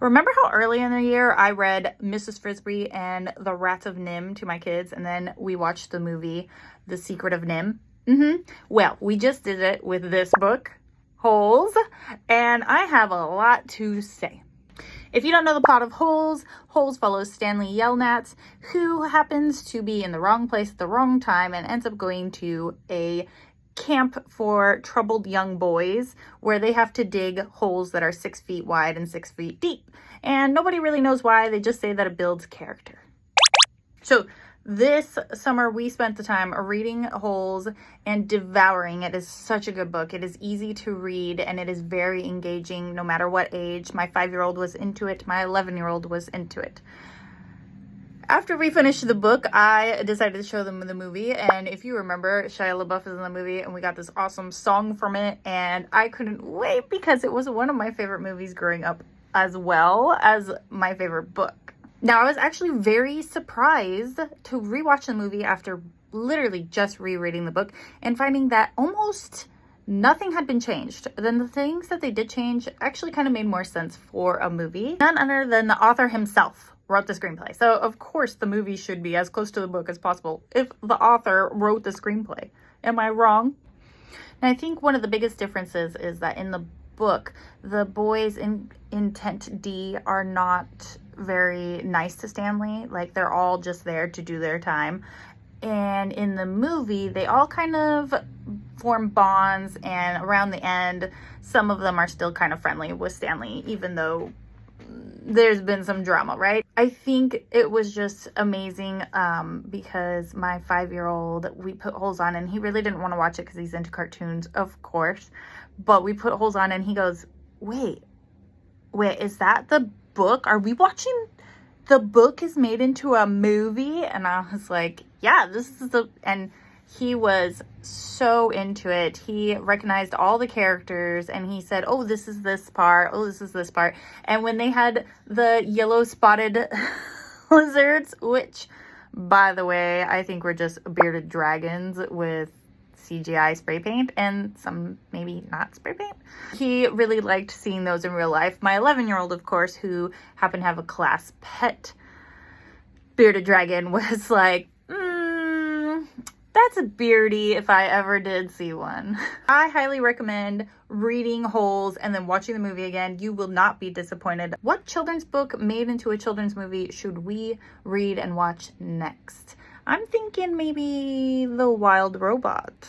Remember how early in the year I read Mrs. Frisby and The Rats of NIMH to my kids, and then we watched the movie The Secret of NIMH? Well, we just did it with this book, Holes, and I have a lot to say. If you don't know the plot of Holes, Holes follows Stanley Yelnats, who happens to be in the wrong place at the wrong time and ends up going to a camp for troubled young boys where they have to dig holes that are 6 feet wide and 6 feet deep. And nobody really knows why. They just say that it builds character. So this summer we spent the time reading Holes and devouring it. It is such a good book. It is easy to read and it is very engaging no matter what age. My 5-year-old was into it. My 11-year-old was into it. After we finished the book, I decided to show them the movie, and if you remember, Shia LaBeouf is in the movie, and we got this awesome song from it, and I couldn't wait because it was one of my favorite movies growing up, as well as my favorite book. Now, I was actually very surprised to rewatch the movie after literally just rereading the book and finding that almost nothing had been changed. Then the things that they did change actually kind of made more sense for a movie. None other than the author himself wrote the screenplay. So of course the movie should be as close to the book as possible if the author wrote the screenplay. Am I wrong? And I think one of the biggest differences is that in the book, the boys in Tent D are not very nice to Stanley. Like, they're all just there to do their time. And in the movie, they all kind of form bonds, and around the end, some of them are still kind of friendly with Stanley, even though there's been some drama, right? I think it was just amazing because my 5-year-old, we put Holes on, and he really didn't want to watch it because he's into cartoons, of course. But we put Holes on, and he goes, wait, is that the book? Are we watching the book is made into a movie? And I was like, yeah, this is and he was so into it. He recognized all the characters and he said, oh, this is this part. Oh, this is this part. And when they had the yellow spotted lizards, which, by the way, I think were just bearded dragons with CGI spray paint and some maybe not spray paint. He really liked seeing those in real life. My 11-year-old, of course, who happened to have a class pet bearded dragon, was like, that's a beardy if I ever did see one. I highly recommend reading Holes and then watching the movie again. You will not be disappointed. What children's book made into a children's movie should we read and watch next? I'm thinking maybe The Wild Robot.